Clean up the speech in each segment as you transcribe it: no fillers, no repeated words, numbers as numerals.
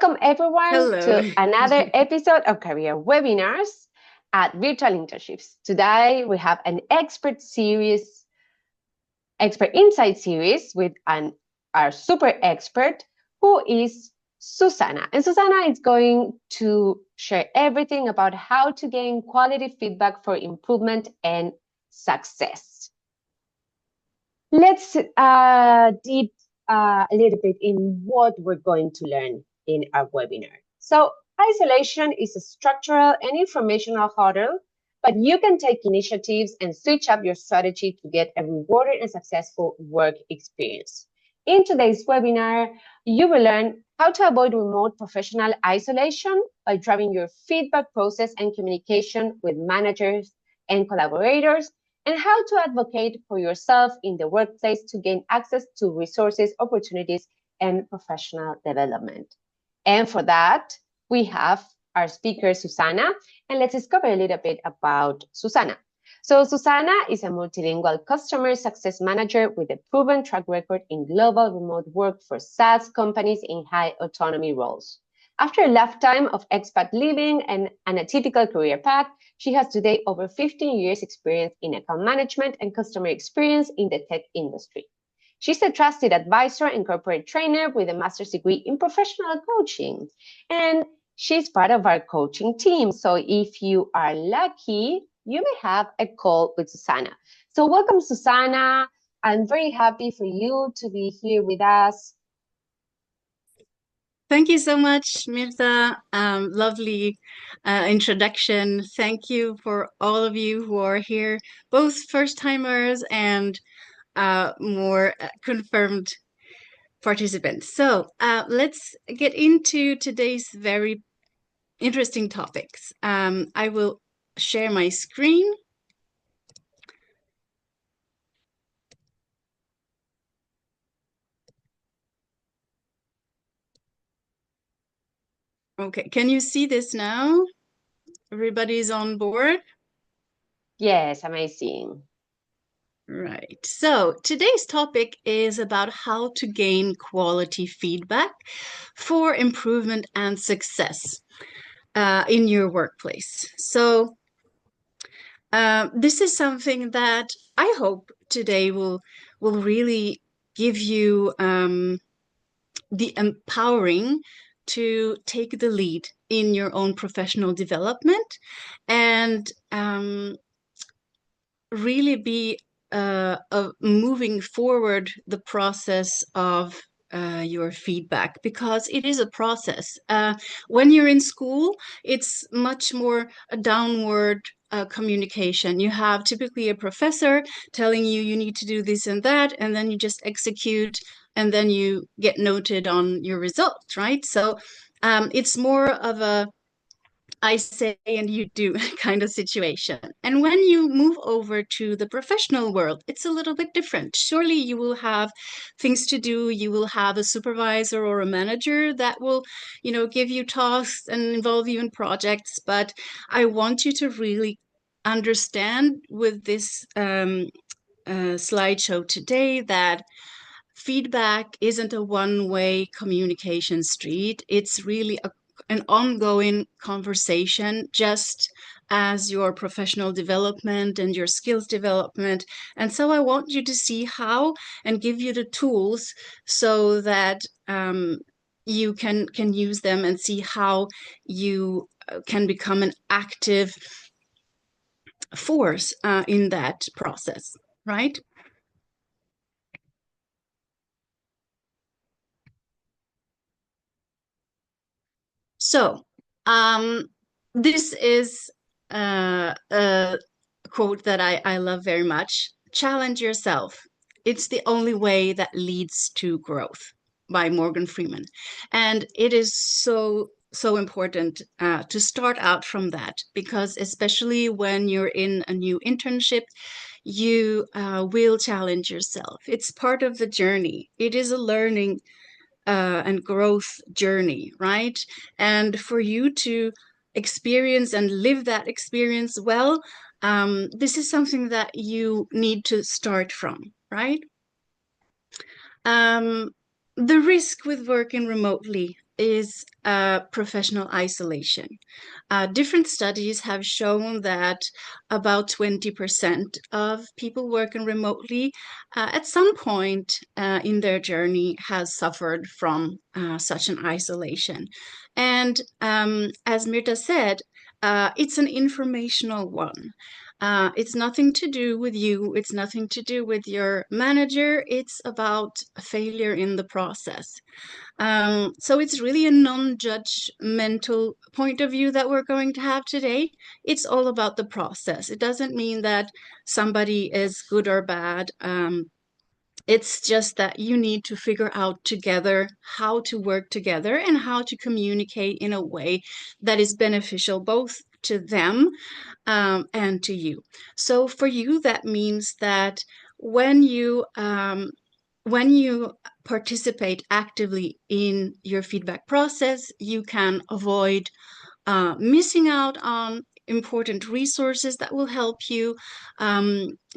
Welcome everyone Hello. to another episode of Career Webinars at Virtual Internships. Today we have an expert insight series with our super expert who is Susanna. And Susanna is going to share everything about how to gain quality feedback for improvement and success. Let's deep a little bit in what we're going to learn in our webinar. So isolation is a structural and informational hurdle, but you can take initiatives and switch up your strategy to get a rewarding and successful work experience. In today's webinar, you will learn how to avoid remote professional isolation by driving your feedback process and communication with managers and collaborators, and how to advocate for yourself in the workplace to gain access to resources, opportunities, and professional development. And for that, we have our speaker, Susanna, and let's discover a little bit about Susanna. So Susanna is a multilingual customer success manager with a proven track record in global remote work for Saas companies in high autonomy roles. After a lifetime of expat living and an atypical career path, she has today over 15 years experience in account management and customer experience in the tech industry. She's a trusted advisor and corporate trainer with a master's degree in professional coaching. And she's part of our coaching team. So if you are lucky, you may have a call with Susanna. So welcome, Susanna. I'm very happy for you to be here with us. Thank you so much, Mirta. Lovely introduction. Thank you for all of you who are here, both first-timers and more confirmed participants. So let's get into today's very interesting topics. I will share my screen. Okay, can you see this now? Everybody's on board? Yes, amazing. Right. So today's topic is about how to gain quality feedback for improvement and success in your workplace. So this is something that I hope today will really give you the empowering to take the lead in your own professional development and really be moving forward the process of your feedback, because it is a process. When you're in school, it's much more a downward communication. You have typically a professor telling you you need to do this and that, and then you just execute, and then you get noted on your results, right? So it's more of a I say and you do kind of situation. And when you move over to the professional world, it's a little bit different. Surely you will have things to do. You will have a supervisor or a manager that will, give you tasks and involve you in projects. But I want you to really understand with this slideshow today that feedback isn't a one-way communication street. It's really an ongoing conversation, just as your professional development and your skills development. And so I want you to see how and give you the tools so that you can use them and see how you can become an active force in that process, right? So, this is a quote that I love very much. Challenge yourself. It's the only way that leads to growth, by Morgan Freeman. And it is so important to start out from that, because especially when you're in a new internship, you will challenge yourself. It's part of the journey. It is a learning and growth journey, right? And for you to experience and live that experience well, this is something that you need to start from, right? The risk with working remotely is professional isolation. Different studies have shown that about 20% of people working remotely at some point in their journey has suffered from such an isolation. And as Mirta said, it's an informational one. It's nothing to do with you. It's nothing to do with your manager. It's about a failure in the process. So it's really a non-judgmental point of view that we're going to have today. It's all about the process. It doesn't mean that somebody is good or bad. It's just that you need to figure out together how to work together and how to communicate in a way that is beneficial both to them and to you. So for you, that means that when you participate actively in your feedback process, you can avoid missing out on important resources that will help you,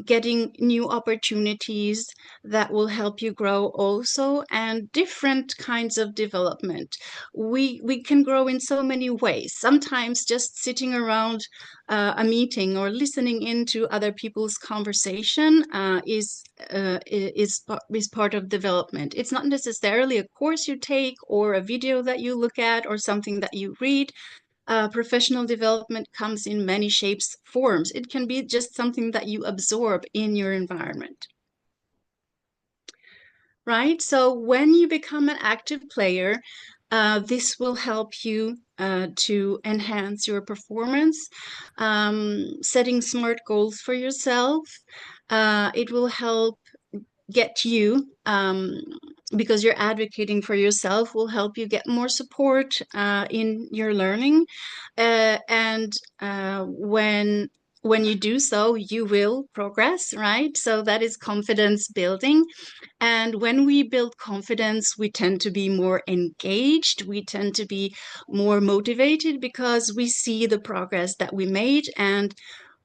getting new opportunities that will help you grow also, and different kinds of development. We can grow in so many ways. Sometimes just sitting around a meeting or listening into other people's conversation is part of development. It's not necessarily a course you take or a video that you look at or something that you read. Professional development comes in many shapes, forms. It can be just something that you absorb in your environment. Right? So when you become an active player, this will help you to enhance your performance, setting smart goals for yourself. It will help get you, because you're advocating for yourself, will help you get more support in your learning. And when you do so, you will progress, right? So that is confidence building. And when we build confidence, we tend to be more engaged. We tend to be more motivated because we see the progress that we made and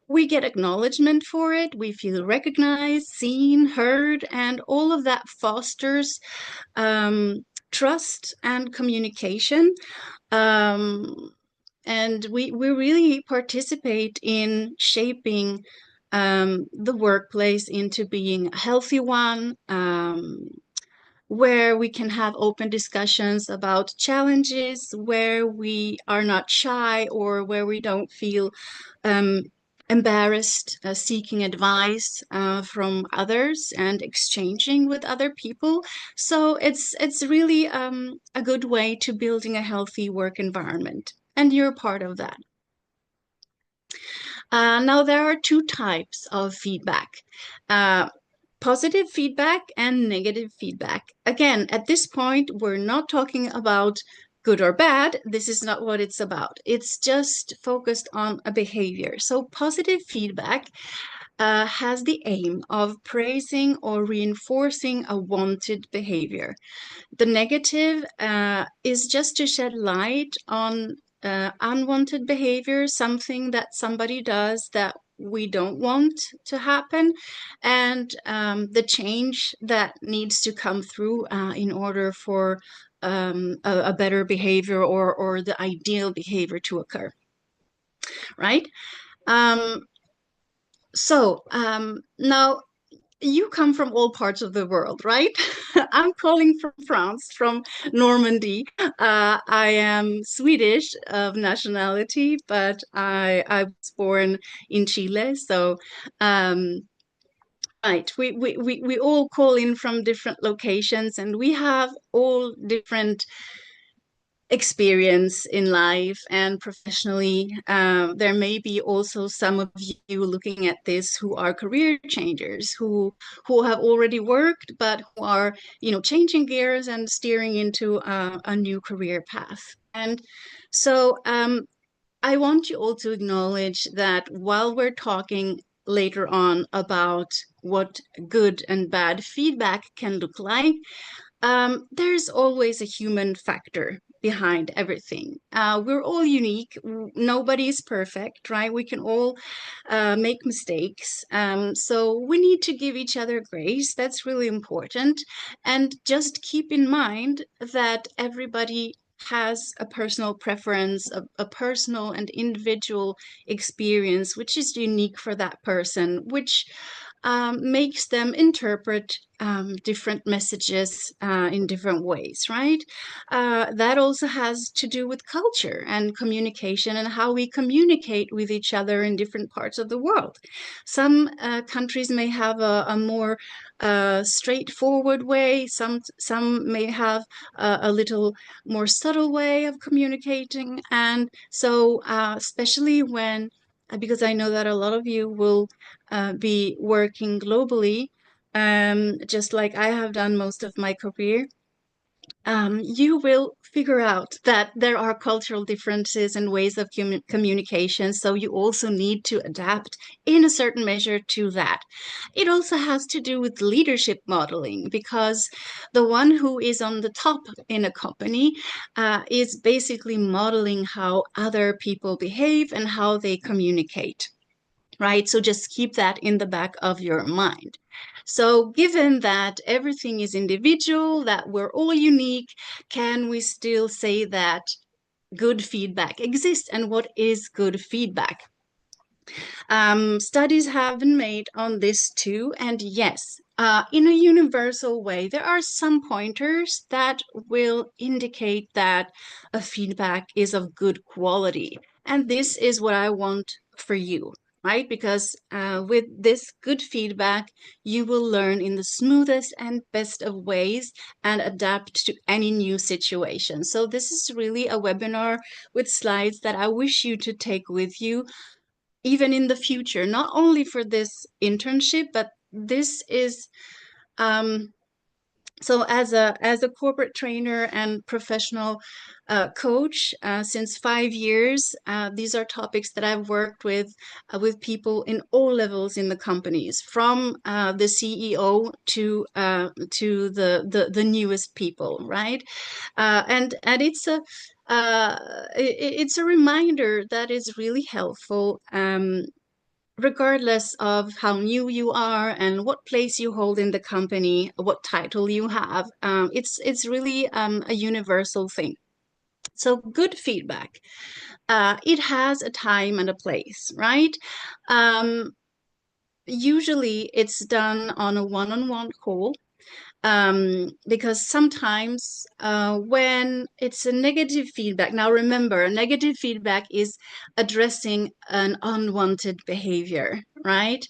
we get acknowledgement for it. We feel recognized, seen, heard, and all of that fosters trust and communication. And we really participate in shaping the workplace into being a healthy one, where we can have open discussions about challenges, where we are not shy or where we don't feel embarrassed seeking advice from others and exchanging with other people. So it's really a good way to building a healthy work environment, and you're part of that. Now, there are two types of feedback. Positive feedback and negative feedback. Again, at this point, we're not talking about good or bad. This is not what it's about. It's just focused on a behavior. So positive feedback has the aim of praising or reinforcing a wanted behavior. The negative is just to shed light on unwanted behavior, something that somebody does that we don't want to happen, and the change that needs to come through in order for a better behavior or the ideal behavior to occur, right? Now you come from all parts of the world, right? I'm calling from France, from Normandy. I am Swedish of nationality, but I was born in Chile. So, right, we all call in from different locations, and we have all different experience in life and professionally. There may be also some of you looking at this who are career changers, who have already worked, but who are, changing gears and steering into a new career path. And so I want you all to acknowledge that while we're talking later on about what good and bad feedback can look like, there's always a human factor behind everything. We're all unique. Nobody's perfect, right? We can all make mistakes. So we need to give each other grace. That's really important. And just keep in mind that everybody has a personal preference, a personal and individual experience, which is unique for that person, which makes them interpret different messages in different ways, right? That also has to do with culture and communication and how we communicate with each other in different parts of the world. Some countries may have a more straightforward way. Some may have a little more subtle way of communicating, and so especially when because I know that a lot of you will be working globally, just like I have done most of my career. You will figure out that there are cultural differences and ways of communication, so you also need to adapt in a certain measure to that. It also has to do with leadership modeling, because the one who is on the top in a company is basically modeling how other people behave and how they communicate, right? So just keep that in the back of your mind. So, given that everything is individual, that we're all unique, can we still say that good feedback exists? And what is good feedback? Studies have been made on this too, and yes, in a universal way, there are some pointers that will indicate that a feedback is of good quality. And this is what I want for you, right? Because with this good feedback, you will learn in the smoothest and best of ways and adapt to any new situation. So, this is really a webinar with slides that I wish you to take with you even in the future, not only for this internship, but this is so as a corporate trainer and professional coach since 5 years, these are topics that I've worked with people in all levels in the companies, from the CEO to the newest people, right? And it's a reminder that is really helpful. Regardless of how new you are and what place you hold in the company, what title you have, it's really a universal thing. So good feedback, it has a time and a place, right? Usually it's done on a one-on-one call, because sometimes when it's a negative feedback, now remember, negative feedback is addressing an unwanted behavior, right?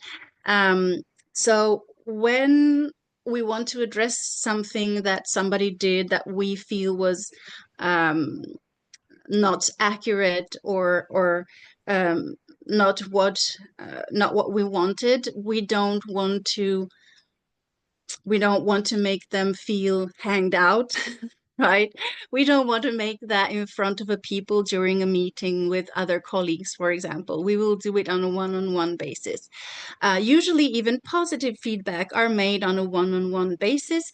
Um, so when we want to address something that somebody did that we feel was um, not accurate or um, not what we wanted, we don't want to make them feel hanged out, right? We don't want to make that in front of a people during a meeting with other colleagues, for example. We will do it on a one-on-one basis. Usually even positive feedback are made on a one-on-one basis.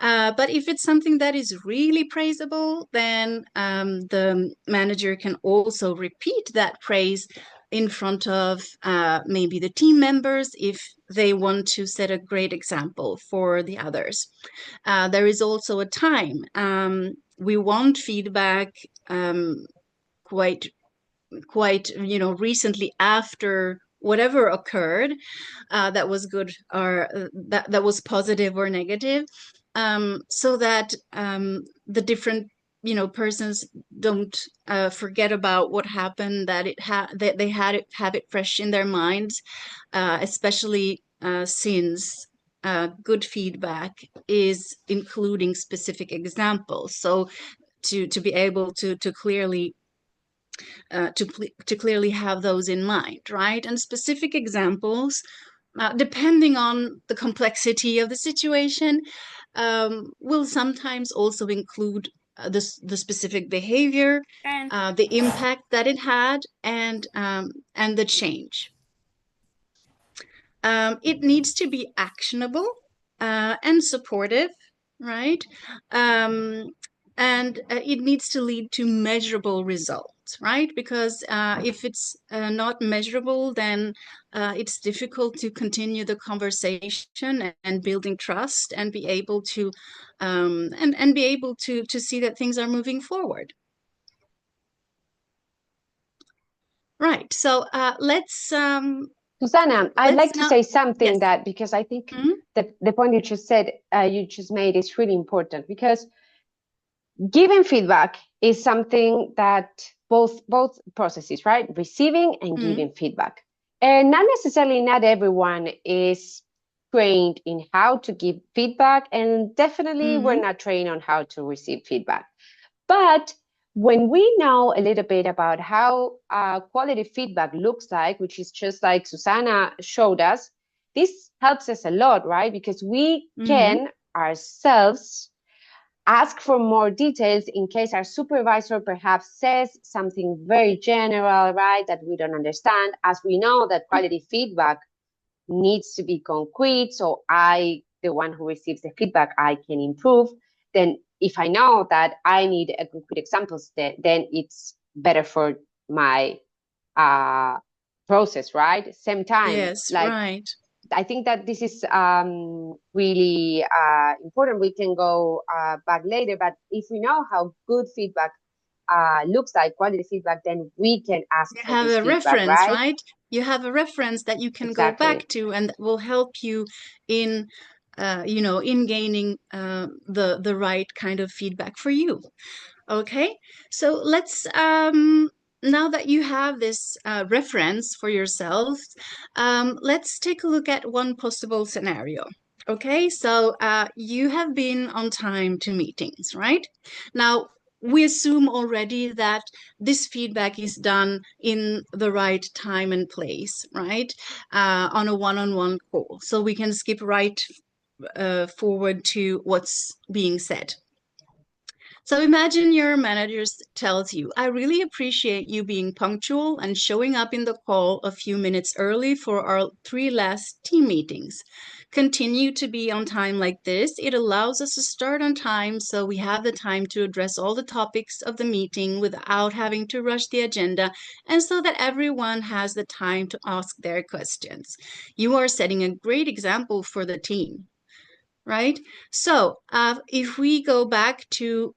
But if it's something that is really praisable, then the manager can also repeat that praise in front of maybe the team members if they want to set a great example for the others. There is also a time. We want feedback quite recently after whatever occurred that was good or that was positive or negative, so that the different persons don't forget about what happened, that they have it fresh in their minds, especially since good feedback is including specific examples. So to be able to clearly to clearly have those in mind, right? And specific examples, depending on the complexity of the situation, will sometimes also include the specific behavior, the impact that it had, and the change. It needs to be actionable and supportive, right? And it needs to lead to measurable results, right? Because if it's not measurable, then it's difficult to continue the conversation and building trust and be able to and be able to see that things are moving forward. Right. So Susanna, I'd let's like to now. say something Yes. that because I think Mhm. that the point you just said, you just made is really important because giving feedback is something that both processes, right? Receiving and Mhm. giving feedback. And not everyone is trained in how to give feedback, and definitely we're Mhm. not trained on how to receive feedback. But when we know a little bit about how quality feedback looks like, which is just like Susanna showed us, this helps us a lot, right? Because we Mhm. can ourselves ask for more details in case our supervisor perhaps says something very general, right, that we don't understand, as we know that quality feedback needs to be concrete. So the one who receives the feedback, I can improve. Then if I know that I need a concrete examples, then it's better for my uh, process, right? Same time, Yes. like Right. I think that this is really important. We can go back later, but if we know how good feedback looks like, quality feedback, then we can ask You for have this a feedback, reference, right? right? You have a reference that you can go Exactly. back to, and that will help you in, in gaining the right kind of feedback for you. Okay, so let's now that you have this reference for yourself, let's take a look at one possible scenario. Okay, so you have been on time to meetings, right? Now, we assume already that this feedback is done in the right time and place, right? On a one-on-one call. So we can skip right forward to what's being said. So imagine your manager tells you, I really appreciate you being punctual and showing up in the call a few minutes early for our 3 last team meetings. Continue to be on time like this. It allows us to start on time so we have the time to address all the topics of the meeting without having to rush the agenda and so that everyone has the time to ask their questions. You are setting a great example for the team, right? So if we go back to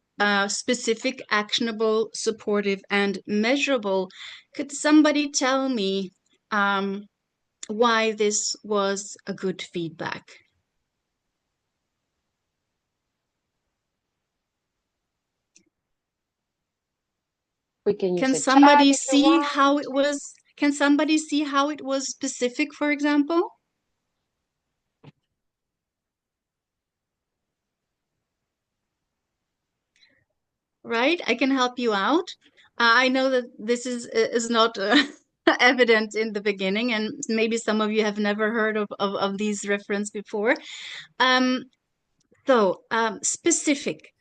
specific, actionable, supportive, and measurable, could somebody tell me why this was a good feedback? We can use Can a chat somebody if you see how want. it was? Can somebody see how it was specific, for example? Right? I can help you out. I know that this is not evident in the beginning, and maybe some of you have never heard of these reference before. Um, specific.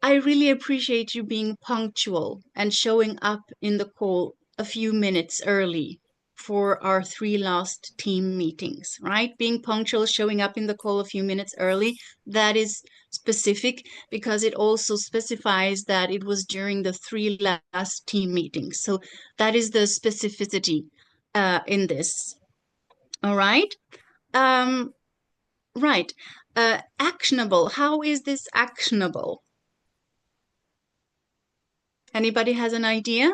I really appreciate you being punctual and showing up in the call a few minutes early for our 3 last team meetings, right? Being punctual, showing up in the call a few minutes early, that is specific because it also specifies that it was during the 3 last team meetings. So that is the specificity in this. All right. Um, right. Actionable. How is this actionable? Anybody has an idea?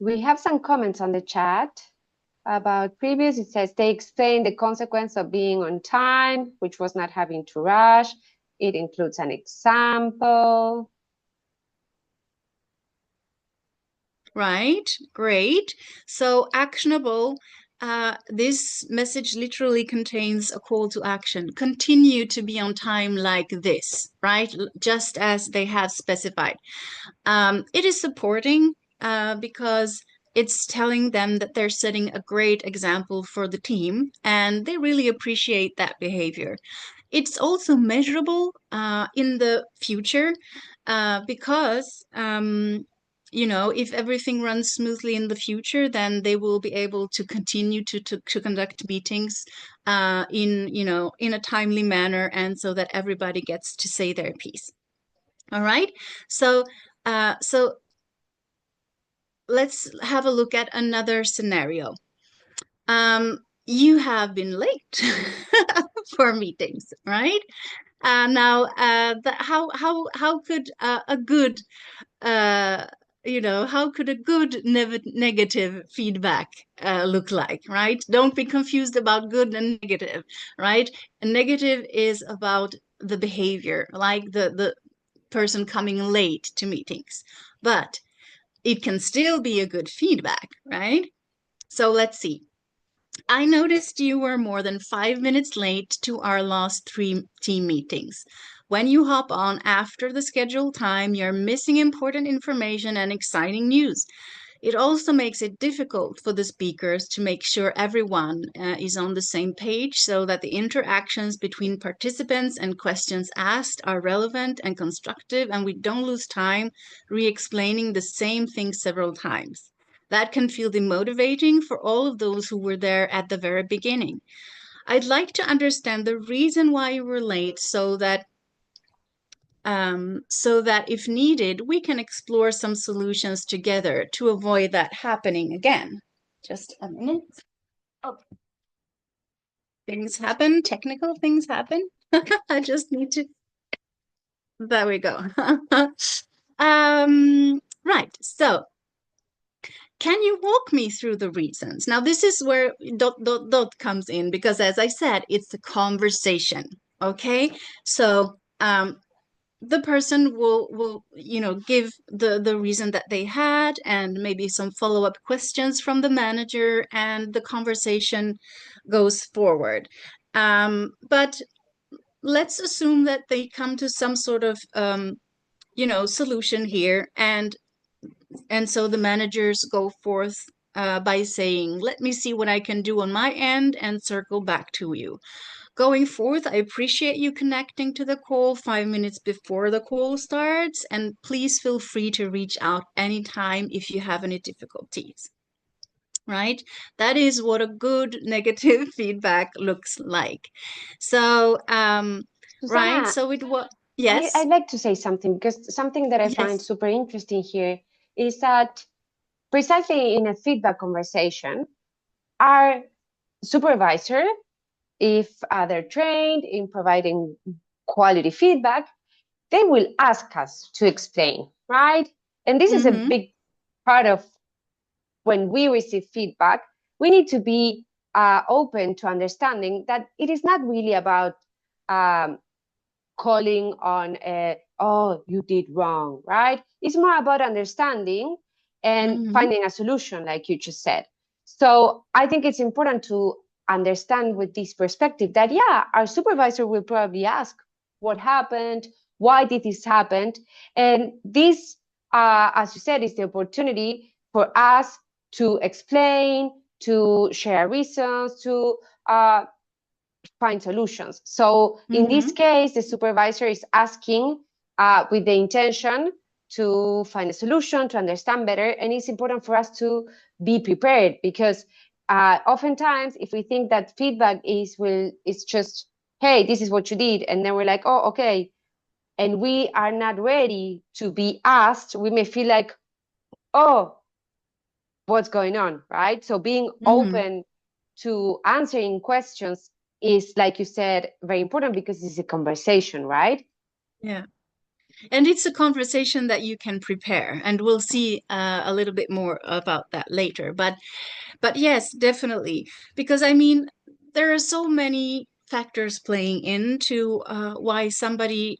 We have some comments on the chat about previous. It says they explain the consequence of being on time, which was not having to rush. It includes an example. Right, great. So actionable, this message literally contains a call to action. Continue to be on time like this, right? Just as they have specified. It is supporting because it's telling them that they're setting a great example for the team and they really appreciate that behavior. It's also measurable in the future because if everything runs smoothly in the future, then they will be able to continue to conduct meetings in a timely manner and so that everybody gets to say their piece. All right. So let's have a look at another scenario. You have been late for meetings, right? Now, how could a good how could a good negative feedback look like, right? Don't be confused about good and negative, right? And negative is about the behavior, like the person coming late to meetings. But it can still be a good feedback, right? So let's see. I noticed you were more than 5 minutes late to our last three team meetings. When you hop on after the scheduled time, you're missing important information and exciting news. It also makes it difficult for the speakers to make sure everyone is on the same page so that the interactions between participants and questions asked are relevant and constructive, and we don't lose time re explaining the same thing several times. That can feel demotivating for all of those who were there at the very beginning. I'd like to understand the reason why you were late so that if needed, we can explore some solutions together to avoid that happening again. Just a minute. Oh, things happen, technical things happen. I just need to, there we go. Right, so can you walk me through the reasons? Now, this is where dot comes in because, as I said, it's a conversation. Okay, so the person will give the reason that they had and maybe some follow-up questions from the manager, and the conversation goes forward. But let's assume that they come to some sort of solution here, and so the managers go forth by saying, let me see what I can do on my end and circle back to you. Going forth, I appreciate you connecting to the call 5 minutes before the call starts, and please feel free to reach out anytime if you have any difficulties. Right? That is what a good negative feedback looks like. So, right? Susanna, So it was, yes, I'd like to say something because something that I find yes. super interesting here is that precisely in a feedback conversation, our supervisor, if they're trained in providing quality feedback, they will ask us to explain, right? And this is a Mm-hmm. big part of when we receive feedback. We need to be open to understanding that it is not really about um, calling on oh, you did wrong, right? It's more about understanding and Mm-hmm. finding a solution, like you just said. So I think it's important to understand with this perspective that, yeah, our supervisor will probably ask what happened, why did this happen? And this, as you said, is the opportunity for us to explain, to share reasons, to find solutions. So in this Mm-hmm. case, the supervisor is asking with the intention to find a solution, to understand better. And it's important for us to be prepared because oftentimes if we think that feedback is just, hey, this is what you did. And then we're like, oh, okay. And we are not ready to be asked, we may feel like, oh, what's going on, right? So being Mm-hmm. open to answering questions is, like you said, very important because it's a conversation, right? Yeah. And it's a conversation that you can prepare, and we'll see a little bit more about that later. But yes, definitely, because I mean, there are so many factors playing into why somebody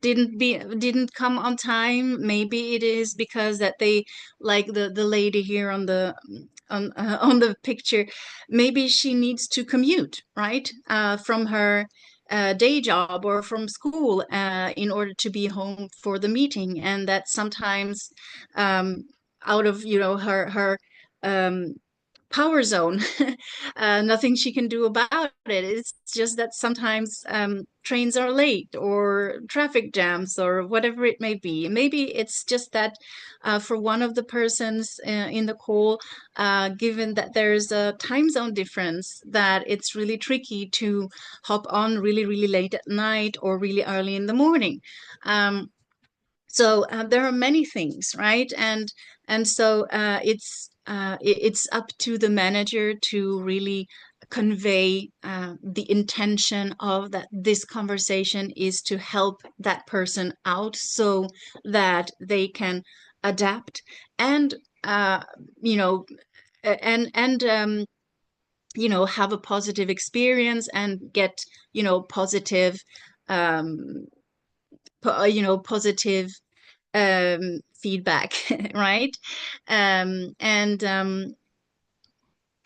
didn't come on time. Maybe it is because that they, like the lady here on the on the picture, maybe she needs to commute, right, from her day job or from school in order to be home for the meeting, and that sometimes um, out of her um, power zone. Nothing she can do about it. It's just that sometimes trains are late or traffic jams or whatever it may be. Maybe it's just that for one of the persons in the call, given that there's a time zone difference, that it's really tricky to hop on really, really late at night or really early in the morning. So there are many things, right? And so it's up to the manager to really convey the intention of that this conversation is to help that person out so that they can adapt, and you know, and have a positive experience and get positive um positive feedback, right? And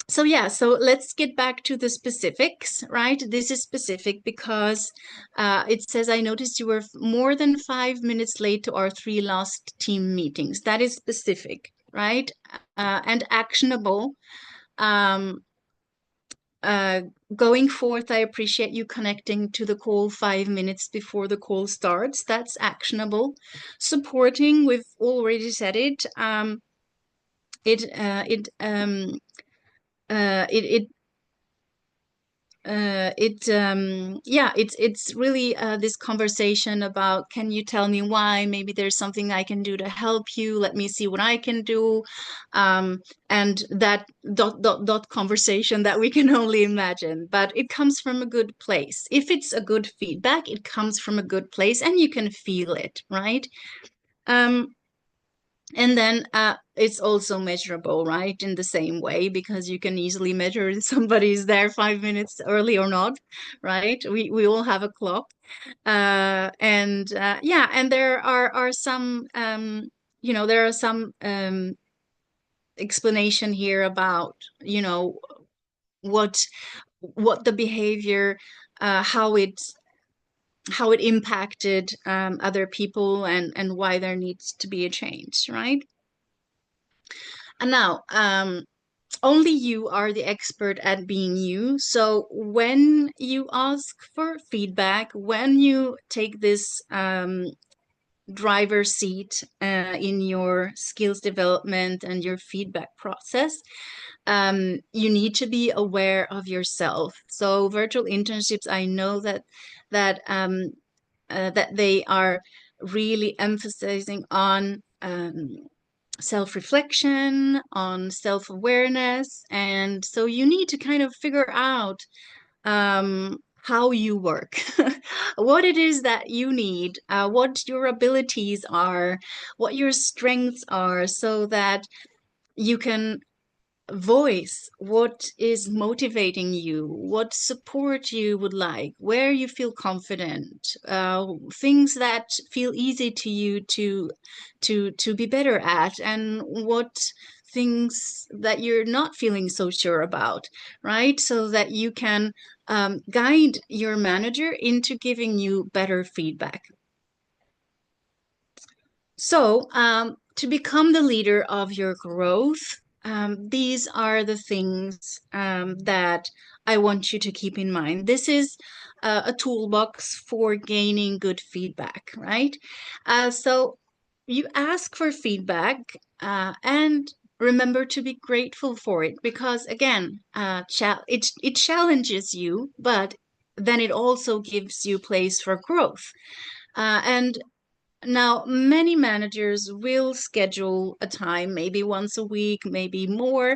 So yeah, so let's get back to the specifics, right? This is specific because it says, I noticed you were more than 5 minutes late to our three last team meetings. That is specific, right? And actionable. Um, uh, Going forth, I appreciate you connecting to the call 5 minutes before the call starts. That's actionable. Supporting, we've already said it. It it it it yeah, it's really this conversation about, can you tell me why? Maybe there's something I can do to help you. Let me see what I can do. And that dot conversation that we can only imagine, but it comes from a good place. If it's a good feedback, it comes from a good place and you can feel it, right? um and then it's also measurable, right? In the same way, because you can easily measure if somebody's there 5 minutes early or not, right? We all have a clock. And yeah, and there are some there are some explanation here about what the behavior, how it impacted other people, and why there needs to be a change, right? And now, only you are the expert at being you. So when you ask for feedback, when you take this driver's seat in your skills development and your feedback process, you need to be aware of yourself. So virtual internships, I know that they are really emphasizing on self-reflection, on self-awareness. And so you need to kind of figure out how you work, what it is that you need, what your abilities are, what your strengths are, so that you can voice what is motivating you, what support you would like, where you feel confident, things that feel easy to you to be better at, and what things that you're not feeling so sure about, right? So that you can guide your manager into giving you better feedback. So, to become the leader of your growth, these are the things that I want you to keep in mind. This is a toolbox for gaining good feedback, right? So, you ask for feedback and remember to be grateful for it, because again, it challenges you, but then it also gives you place for growth. And now, many managers will schedule a time, maybe once a week, maybe more.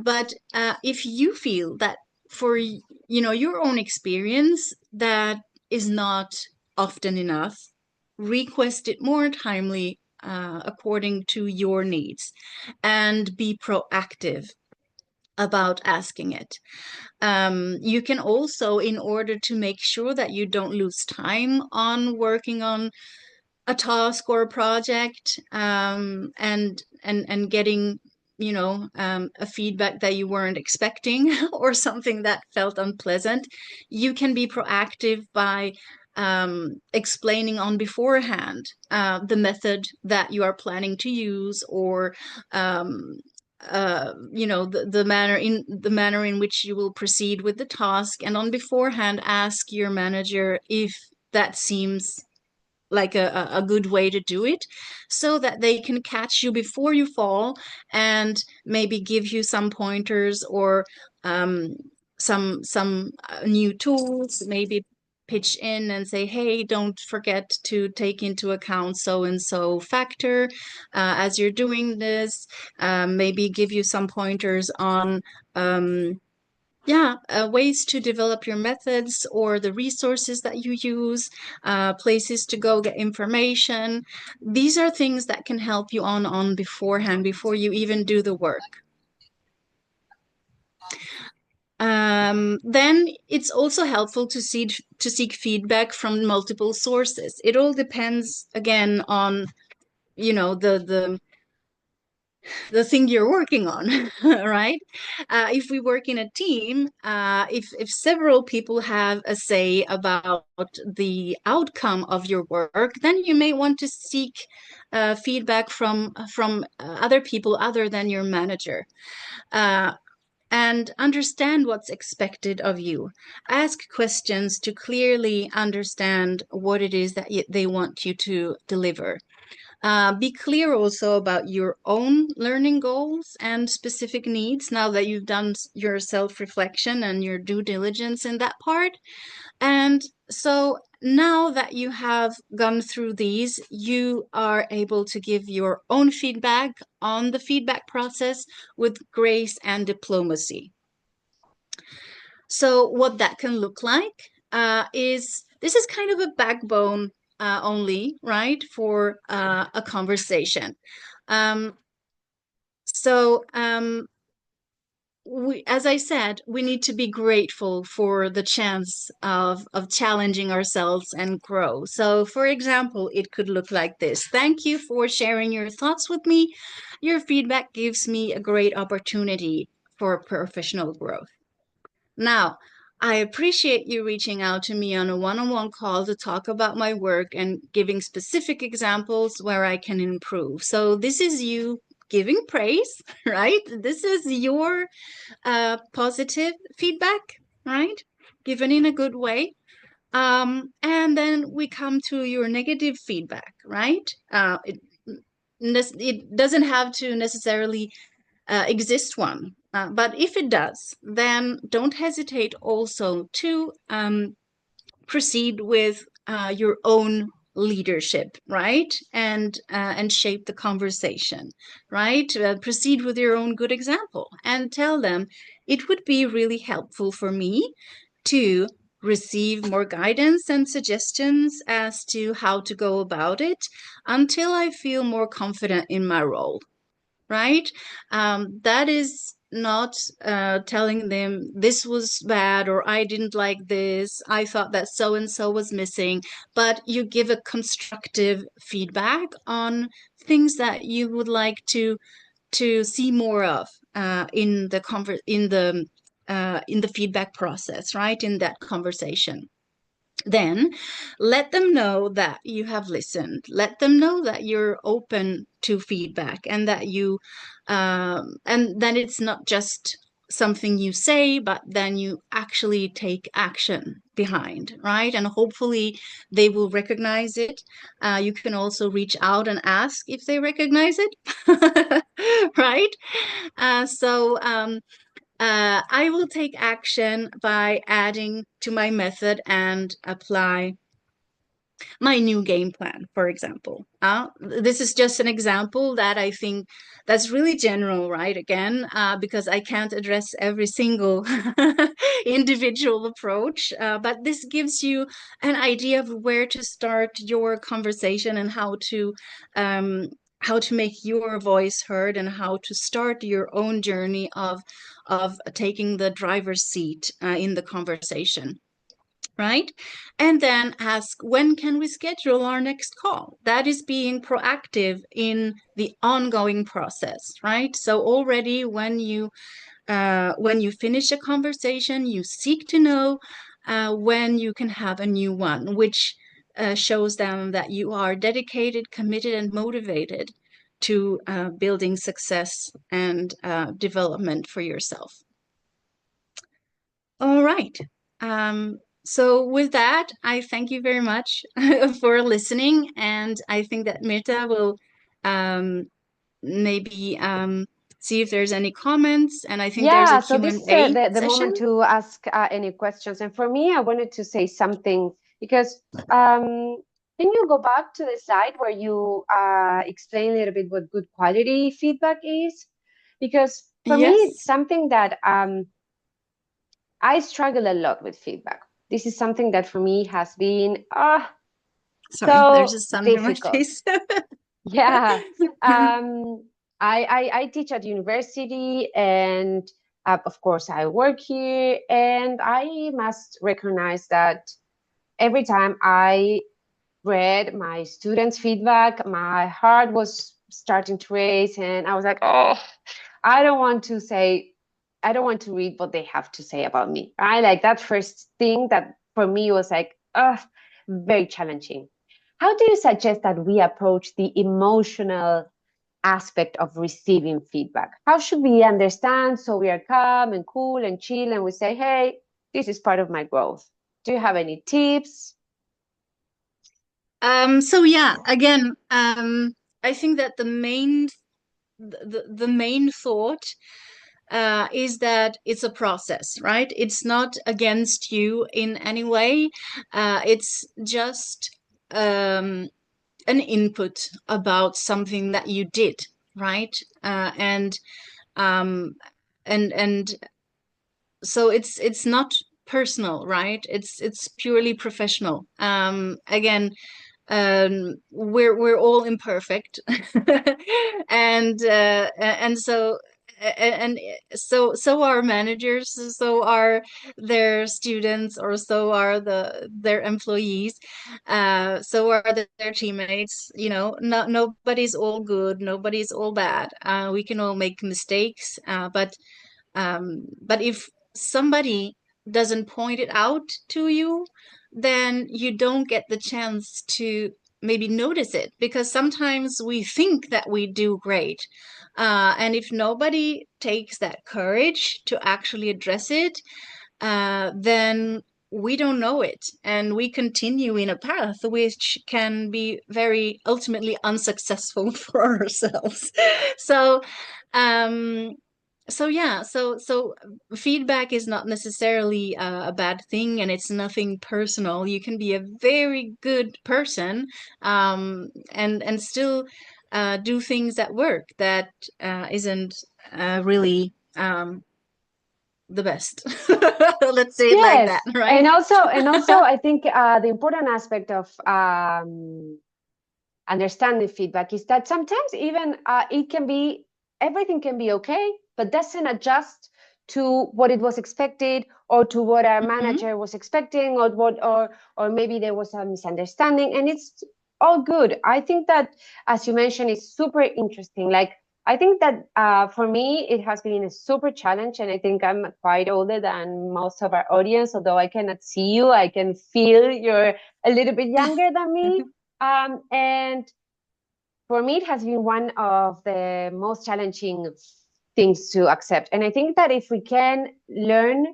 But if you feel that for your own experience that is not often enough, request it more timely according to your needs, and be proactive about asking it. You can also, in order to make sure that you don't lose time on working on a task or a project, and getting a feedback that you weren't expecting or something that felt unpleasant, you can be proactive by explaining on beforehand the method that you are planning to use, or the manner in which you will proceed with the task, and on beforehand ask your manager if that seems like a good way to do it, so that they can catch you before you fall, and maybe give you some pointers, or um, some new tools, maybe pitch in and say, hey, don't forget to take into account so and so factor as you're doing this. Maybe give you some pointers on ways to develop your methods or the resources that you use, places to go get information. These are things that can help you on beforehand, before you even do the work. Then it's also helpful to seek feedback from multiple sources. It all depends again on, you know, the thing you're working on, right? If we work in a team, if several people have a say about the outcome of your work, then you may want to seek feedback from other people other than your manager. And understand what's expected of you. Ask questions to clearly understand what it is that they want you to deliver. Be clear also about your own learning goals and specific needs now that you've done your self-reflection and your due diligence in that part. And so now that you have gone through these, you are able to give your own feedback on the feedback process with grace and diplomacy. So what that can look like is, this is kind of a backbone only, right, for a conversation. Um, so as I said, we need to be grateful for the chance of challenging ourselves and grow. So, for example, it could look like this. Thank you for sharing your thoughts with me. Your feedback gives me a great opportunity for professional growth. Now, I appreciate you reaching out to me on a one-on-one call to talk about my work and giving specific examples where I can improve. So this is you giving praise, right? This is your positive feedback, right? Given in a good way. And then we come to your negative feedback, right? It doesn't have to necessarily exist one. But if it does, then don't hesitate also to proceed with your own leadership, right? And shape the conversation, right? Proceed with your own good example and tell them, it would be really helpful for me to receive more guidance and suggestions as to how to go about it until I feel more confident in my role, right? That is not telling them this was bad or I didn't like this, I thought that so and so was missing, but you give a constructive feedback on things that you would like to see more of in the feedback process, right? In that conversation. Then let them know that you have listened. Let them know that you're open to feedback and that and then it's not just something you say, but then you actually take action behind, right? And hopefully they will recognize it. You can also reach out and ask if they recognize it, right? I will take action by adding to my method and apply my new game plan, for example. This is just an example that I think that's really general, right? Again, because I can't address every single individual approach, but this gives you an idea of where to start your conversation and how to make your voice heard and how to start your own journey of taking the driver's seat in the conversation, right? And then ask, when can we schedule our next call? That is being proactive in the ongoing process, right? So already when you finish a conversation, you seek to know when you can have a new one, which shows them that you are dedicated, committed, and motivated to building success and development for yourself. All right. So with that, I thank you very much for listening. And I think that Mirta will maybe see if there's any comments. And I think there's a Yeah, so this is Q&A the session. moment to ask any questions. And for me, I wanted to say something because can you go back to the slide where you explain a little bit what good quality feedback is? Because for me, Yes. it's something that I struggle a lot with feedback. This is something that for me has been Sorry, there's so a sound in my difficult. face. Yeah. Um, I teach at university, and of course I work here, and I must recognize that every time I read my students' feedback, my heart was starting to race, and I was like, oh, I don't want to say, I don't want to read what they have to say about me. I like that first thing that for me was like, very challenging. How do you suggest that we approach the emotional aspect of receiving feedback? How should we understand so we are calm and cool and chill and we say, hey, this is part of my growth? Do you have any tips? So yeah, again, I think that the main thought is that it's a process, right? It's not against you in any way. It's just an input about something that you did, right? Um, and so it's not personal, right? It's purely professional. Again, we're all imperfect, and so are managers, so are their students, or so are their employees, so are their teammates. You know, nobody's all good, nobody's all bad. We can all make mistakes, but if somebody doesn't point it out to you, then you don't get the chance to maybe notice it, because sometimes we think that we do great. And if nobody takes that courage to actually address it, then we don't know it. And we continue in a path which can be very ultimately unsuccessful for ourselves. So, um, so yeah, so feedback is not necessarily a bad thing, and it's nothing personal. You can be a very good person, and still do things at work that isn't really the best. Let's say it like that, Yes, right? and also, I think the important aspect of understanding feedback is that sometimes even it can be everything can be okay, but doesn't adjust to what it was expected or to what our Mhm. manager was expecting or maybe there was a misunderstanding, and it's all good. I think that, as you mentioned, it's super interesting. Like I think that for me it has been a super challenge, and I think I'm quite older than most of our audience. Although I cannot see you, I can feel you're a little bit younger than me. And for me, it has been one of the most challenging things to accept. And I think that if we can learn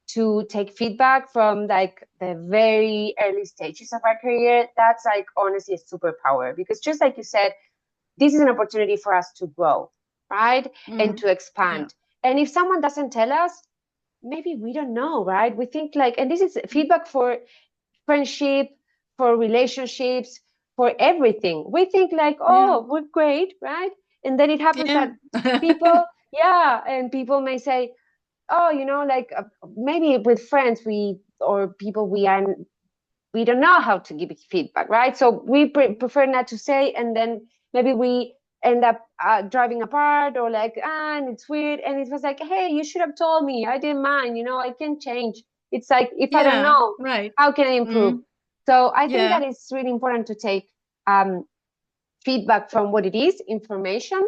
to take feedback from like the very early stages of our career, that's like honestly a superpower. Because just like you said, this is an opportunity for us to grow, right? And Mhm. to Yeah. expand. And if someone doesn't tell us, maybe we don't know, right? We think like, and this is feedback for friendship, for relationships, for everything. We think like, Yeah. oh, we're great, right? And then it happens Yeah. that people, yeah, and people may say, oh, like maybe with friends we or people we don't know how to give feedback, right? So we prefer not to say, and then maybe we end up driving apart or like, and it's weird. And it was like, hey, you should have told me. I didn't mind, I can change. It's like, if I don't Yeah. know, Right. how can I improve? Mm. So I think Yeah. that it's really important to take feedback from what it is, information.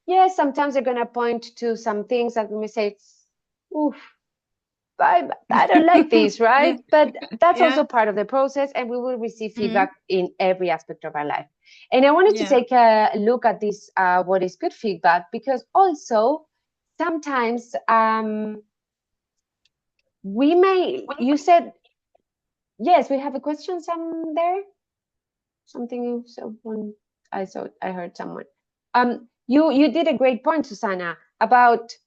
Yes, sometimes they're going to point to some things that we may say, oof, I don't like this, Yeah. right? But that's Yeah. also part of the process, and we will receive Mm. feedback in every aspect of our life. And I wanted to Yeah. take a look at this, what is good feedback, because also sometimes you said, yes, we have a question, some there? Something, someone, I heard someone. You did a great point, Susanna, about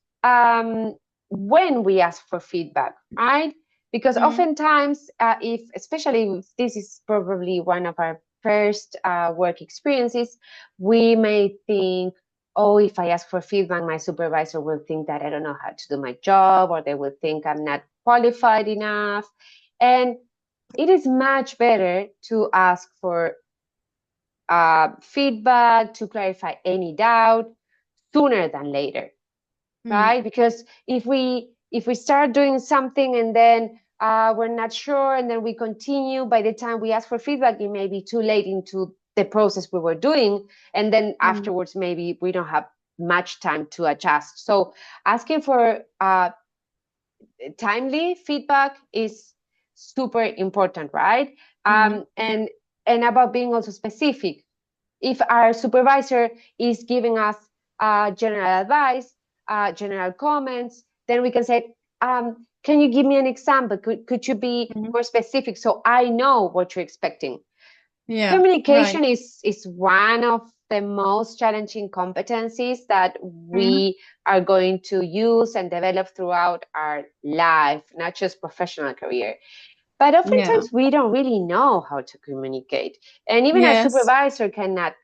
when we ask for feedback, right? Because Mm. oftentimes, if especially if this is probably one of our first work experiences, we may think, oh, if I ask for feedback, my supervisor will think that I don't know how to do my job, or they will think I'm not qualified enough. And it is much better to ask for feedback, to clarify any doubt sooner than later, Mm, right? Because if we start doing something and then we're not sure and then we continue, by the time we ask for feedback, it may be too late into the process we were doing, and then mm, afterwards maybe we don't have much time to adjust. So asking for timely feedback is super important, right? mm, And about being also specific. If our supervisor is giving us general advice, general comments, then we can say, can you give me an example? Could you be mm. more specific so I know what you're expecting? Yeah, right. Communication is one of the most challenging competencies that Mm, we are going to use and develop throughout our life, not just professional career. But yeah. oftentimes we don't really know how to communicate. And even a Yes. supervisor cannot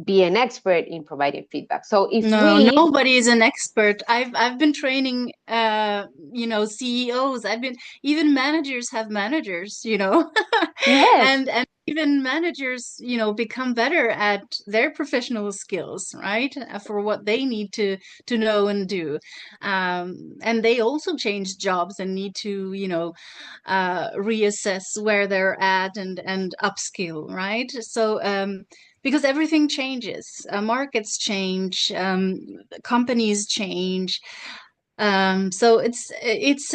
be an expert in providing feedback. So if No, we, nobody is an expert. I've been training CEOs. I've been even managers have managers, yes, and even managers, become better at their professional skills, right? For what they need to know and do. And they also change jobs and need to, reassess where they're at and upskill, right? So because everything changes, markets change, companies change, so it's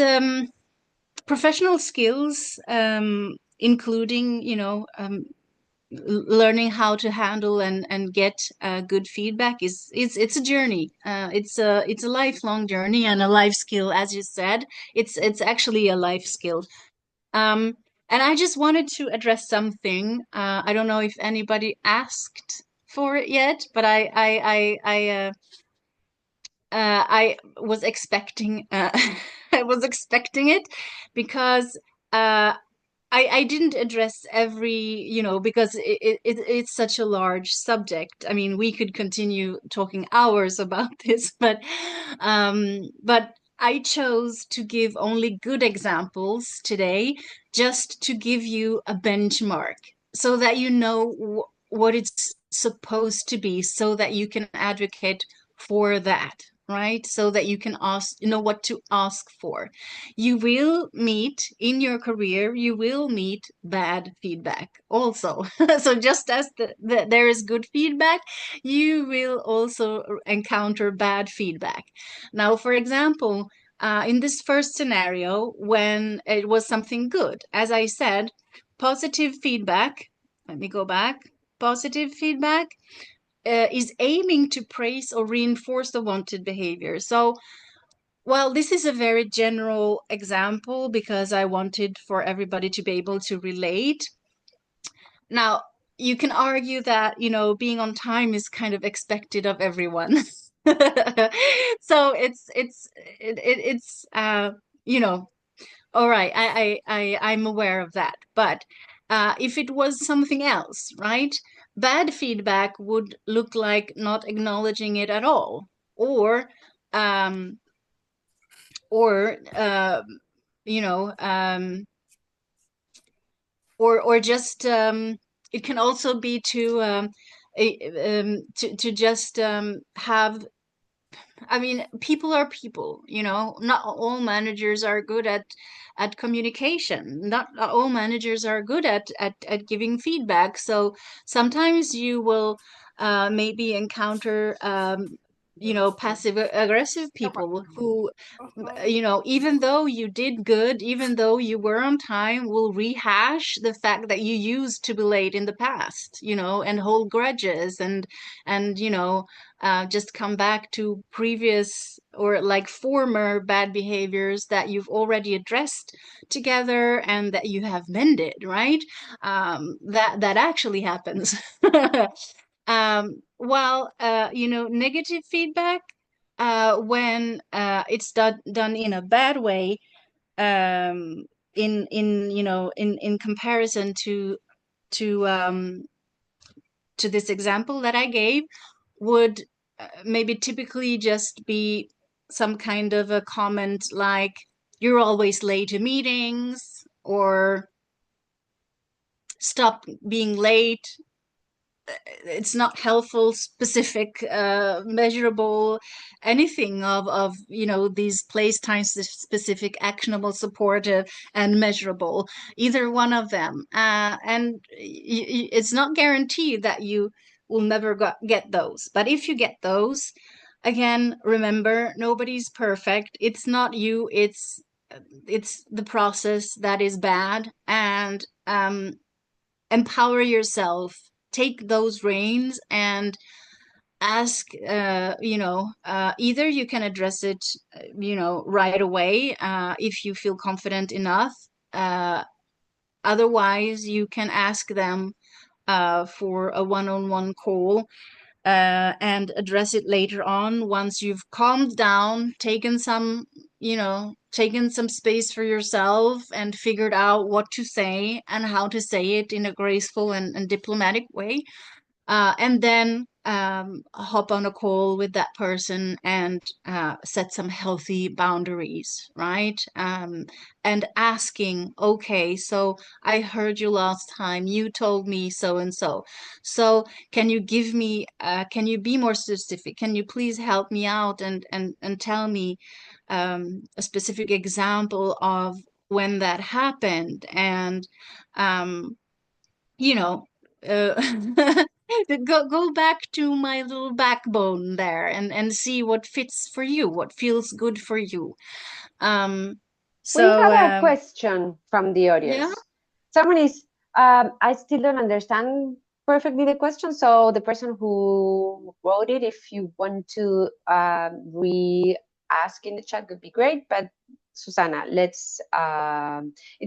professional skills, including learning how to handle and get good feedback is it's a journey. It's a lifelong journey and a life skill, as you said. It's actually a life skill. um, and I just wanted to address something. I don't know if anybody asked for it yet, but I was expecting I was expecting it because I didn't address every, because it's such a large subject. I mean, we could continue talking hours about this, but I chose to give only good examples today, just to give you a benchmark so that you know what it's supposed to be, so that you can advocate for that, right? So that you can ask, what to ask for. You will meet in your career, you will meet bad feedback also. So just as there is good feedback, you will also encounter bad feedback. Now, for example, in this first scenario, when it was something good, as I said, positive feedback, let me go back. Positive feedback is aiming to praise or reinforce the wanted behavior. So, well, this is a very general example because I wanted for everybody to be able to relate. Now, you can argue that, being on time is kind of expected of everyone. So it's you know, all right, I'm aware of that. But if it was something else, right? Bad feedback would look like not acknowledging it at all, or um, or you know, or just it can also be to just have. I mean, people are people, Not all managers are good at communication. Not all managers are good at giving feedback. So sometimes you will maybe encounter passive aggressive people who, even though you did good, even though you were on time, will rehash the fact that you used to be late in the past, and hold grudges and just come back to previous or like former bad behaviors that you've already addressed together and that you have mended, right? That actually happens. While negative feedback, when it's done in a bad way, um, in comparison to um, to this example that I gave, would maybe typically just be some kind of a comment like, you're always late to meetings, or stop being late. It's not helpful, specific, measurable, anything of these place time specific, actionable, supportive, and measurable, either one of them. And it's not guaranteed that you will never get those, but if you get those, again, remember, nobody's perfect. It's not you, it's the process that is bad. And empower yourself, take those reins, and ask. Either you can address it right away, if you feel confident enough. uh, Otherwise, you can ask them for a one-on-one call, and address it later on, once you've calmed down, taken some space for yourself, and figured out what to say and how to say it in a graceful and diplomatic way. And then hop on a call with that person, and set some healthy boundaries, right? And asking, okay, so I heard you last time, you told me so and so. So can you be more specific? Can you please help me out, and tell me a specific example of when that happened? And um, you know, uh, go back to my little backbone there, and see what fits for you, what feels good for you. Um, We so have a question from the yeah. audience. Someone is, I still don't understand perfectly the question. So the person who wrote it, if you want to re-ask in the chat, would be great. But Susanna, it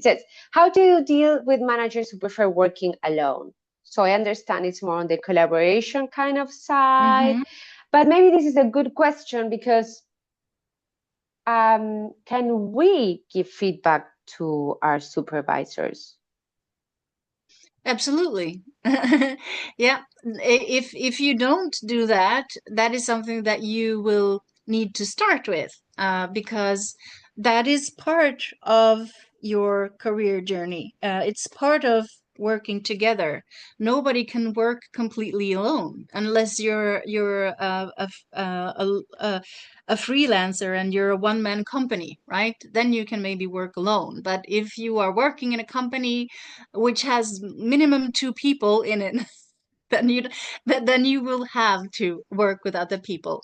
says, how do you deal with managers who prefer working alone? So I understand it's more on the collaboration kind of side, Mm-hmm. but maybe this is a good question because can we give feedback to our supervisors? Absolutely. Yeah. If you don't do that, that is something that you will need to start with, because that is part of your career journey. It's part of working together. Nobody can work completely alone unless you're a freelancer and you're a one-man company, right? Then you can maybe work alone. But if you are working in a company which has minimum two people in it, then you will have to work with other people.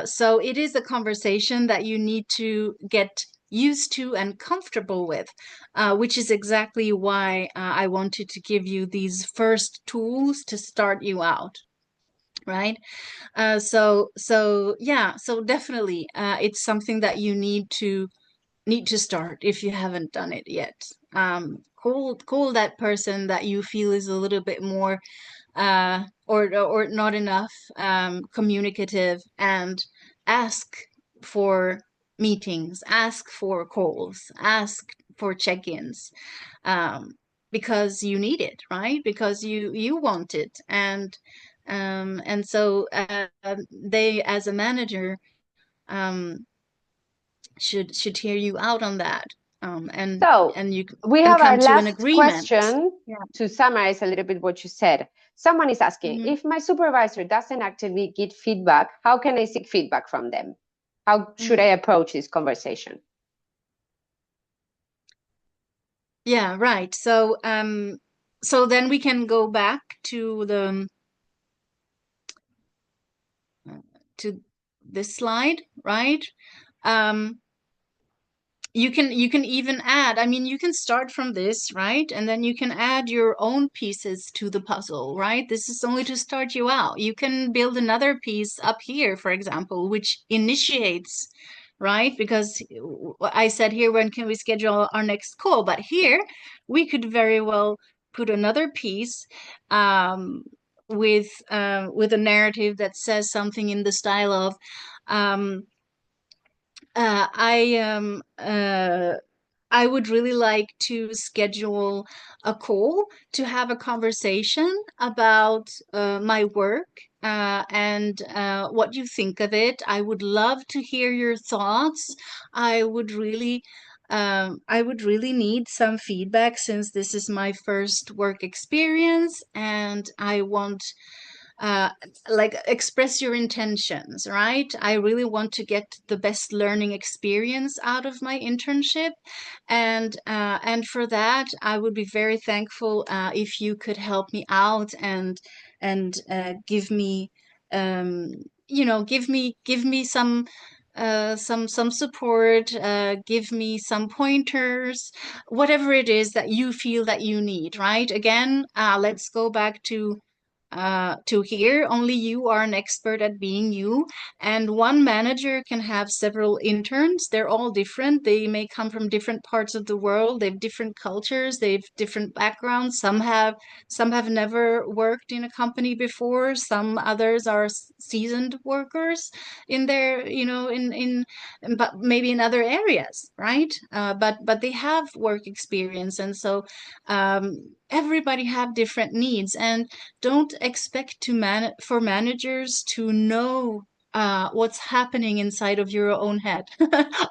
So it is a conversation that you need to get used to and comfortable with, which is exactly why I wanted to give you these first tools to start you out, right? So yeah, so definitely, it's something that you need to start if you haven't done it yet. Call that person that you feel is a little bit more, or not enough communicative, and ask for meetings, ask for calls, ask for check-ins, um, because you need it, right? Because you want it. And so they, as a manager, um, should hear you out on that, and So you we can have our come to an last agreement. question Yeah. to summarize a little bit what you said. Someone is asking, Mhm. if my supervisor doesn't actively give feedback, how can I seek feedback from them? How should I Mm. approach this conversation? Yeah, right. So then we can go back to this slide, right? Um, you can even add, I mean, you can start from this, right? And then you can add your own pieces to the puzzle, right? This is only to start you out. You can build another piece up here, for example, which initiates, right? Because I said here, when can we schedule our next call? But here we could very well put another piece, with a narrative that says something in the style of, um, I I would really like to schedule a call to have a conversation about my work, and what you think of it. I would love to hear your thoughts. I would really, I would really need some feedback since this is my first work experience, and I want uh like express your intentions, right? I really want to get the best learning experience out of my internship, and for that I would be very thankful if you could help me out and give me um give me some support, give me some pointers, whatever it is that you feel that you need, right? Again, let's go back to here. Only you are an expert at being you. And one manager can have several interns. They're all different. They may come from different parts of the world. They have different cultures. They have different backgrounds. Some have never worked in a company before. Some others are seasoned workers in their, but maybe in other areas, right? But they have work experience, and so everybody have different needs, and don't expect for managers to know what's happening inside of your own head.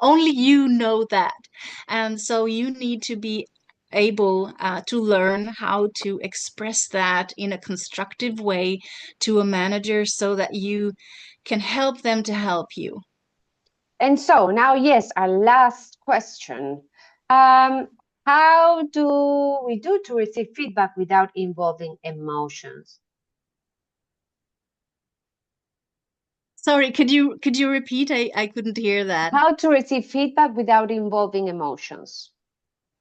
Only you know that. And so you need to be able to learn how to express that in a constructive way to a manager so that you can help them to help you. And so now, yes, our last question. Um, how do we do to receive feedback without involving emotions? Sorry, could you repeat? I couldn't hear that. How to receive feedback without involving emotions?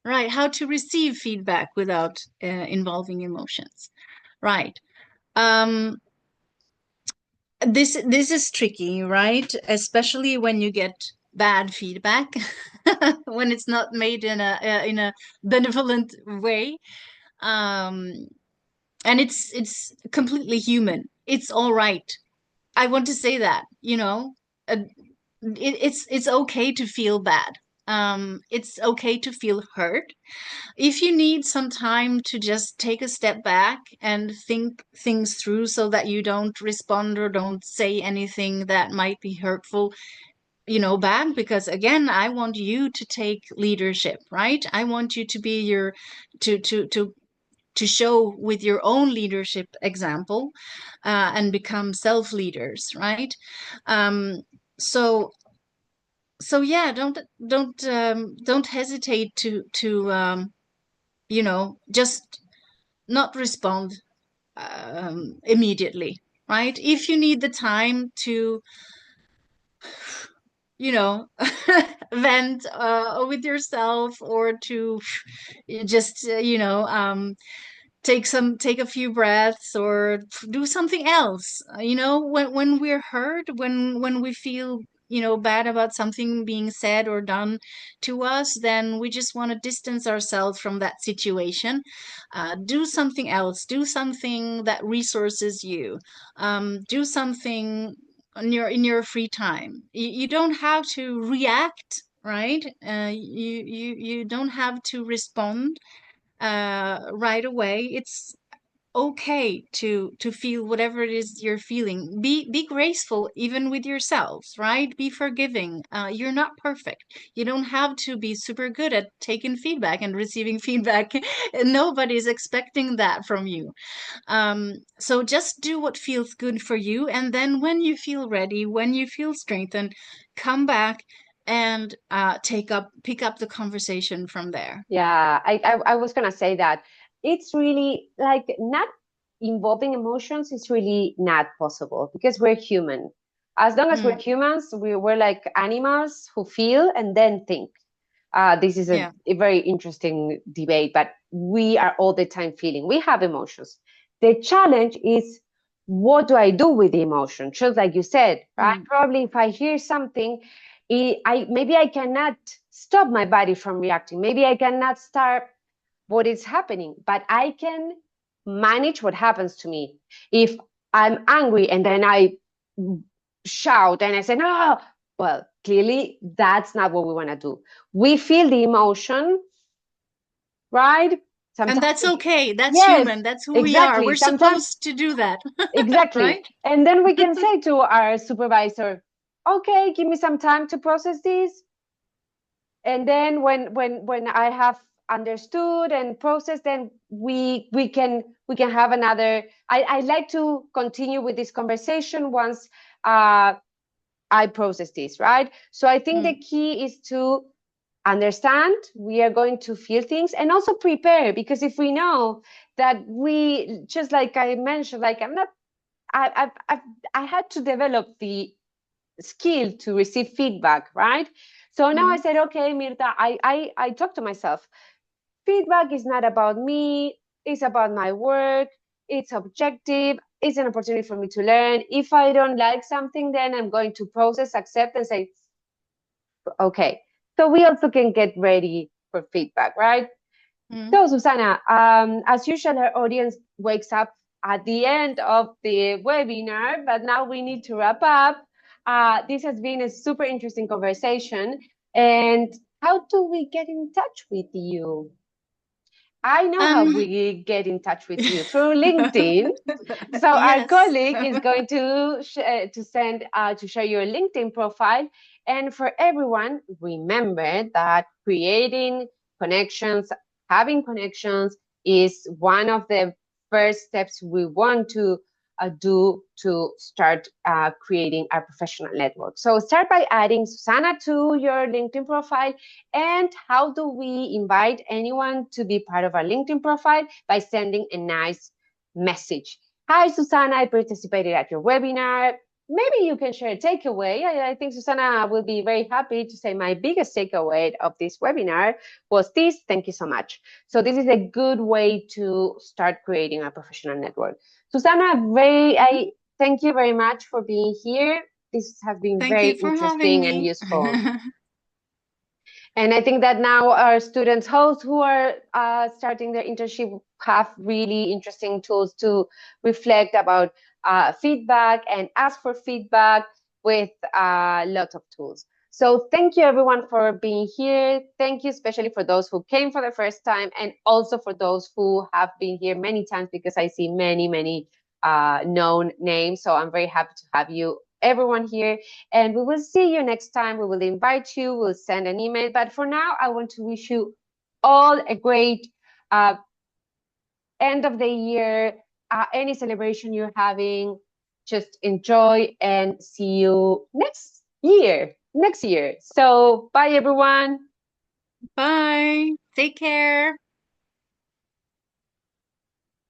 Right, how to receive feedback without involving emotions. Right. Um, this is tricky, right? Especially when you get bad feedback, when it's not made in a benevolent way. Um, and it's completely human. It's all right. I want to say that, it's okay to feel bad. It's okay to feel hurt. If you need some time to just take a step back and think things through so that you don't respond or don't say anything that might be hurtful, back, because again, I want you to take leadership, right? I want you to be your to show with your own leadership example, and become self leaders, right? um so yeah, don't hesitate to just not respond immediately, right? If you need the time to, you know, vent with yourself, or to just, take a few breaths, or do something else. When we're hurt, when we feel, bad about something being said or done to us, then we just want to distance ourselves from that situation. Do something else. Do something that resources you. Do something in your free time. You don't have to react, right? You don't have to respond right away. It's okay to feel whatever it is you're feeling. Be graceful even with yourselves, right? Be forgiving. You're not perfect. You don't have to be super good at taking feedback and receiving feedback. Nobody's expecting that from you. So just do what feels good for you, and then when you feel ready, when you feel strengthened, come back and pick up the conversation from there. Yeah, I was gonna say that it's really like not involving emotions is really not possible because we're human. As long as we're Mm, humans, we're like animals who feel and then think. This is yeah. a very interesting debate, but we are all the time feeling. We have emotions. The challenge is what do I do with the emotion? Just like you said, right? Mm, Probably if I hear something, maybe I cannot stop my body from reacting. Maybe I cannot start what is happening, but I can manage what happens to me. If I'm angry and then I shout and I say, no, well, clearly that's not what we want to do. We feel the emotion, right? And Sometimes, that's okay. That's yes, human. That's who we are. exactly. We're Sometimes, supposed to do that, exactly. right? And then we can say to our supervisor, okay, give me some time to process this. And then when I have understood and processed, then we can have another. I like to continue with this conversation once I process this, right? So I think the Mm. key is to understand we are going to feel things and also prepare, because if we know that, we just like I mentioned, like I'm not I had to develop the skill to receive feedback, right? So now I Mm. said, okay, Mirta, I talk to myself. Feedback is not about me, it's about my work, it's objective, it's an opportunity for me to learn. If I don't like something, then I'm going to process, accept, and say, okay. So we also can get ready for feedback, right? Mm. So, Susanna, as usual, our audience wakes up at the end of the webinar, but now we need to wrap up. This has been a super interesting conversation. And how do we get in touch with you? I know how Um, we get in touch with you through LinkedIn. So our yes. colleague is going to send to share your LinkedIn profile. And for everyone, remember that creating connections, having connections, is one of the first steps we want to do to start creating our professional network. So start by adding Susanna to your LinkedIn profile. And how do we invite anyone to be part of our LinkedIn profile? By sending a nice message. Hi, Susanna, I participated at your webinar. Maybe you can share a takeaway. I think Susanna will be very happy to say my biggest takeaway of this webinar was this. Thank you so much. So this is a good way to start creating a professional network. Susanna, I thank you very much for being here. This has been Thank very you for having interesting and me. useful. And I think that now our students, hosts who are starting their internship, have really interesting tools to reflect about feedback and ask for feedback with lots of tools. So thank you everyone for being here. Thank you especially for those who came for the first time, and also for those who have been here many times, because I see many known names. So I'm very happy to have you everyone here. And we will see you next time. We will invite you, we'll send an email. But for now, I want to wish you all a great uh, end of the year. Any celebration you're having, just enjoy, and see you next year. Next year. So, bye, everyone. Bye. Take care.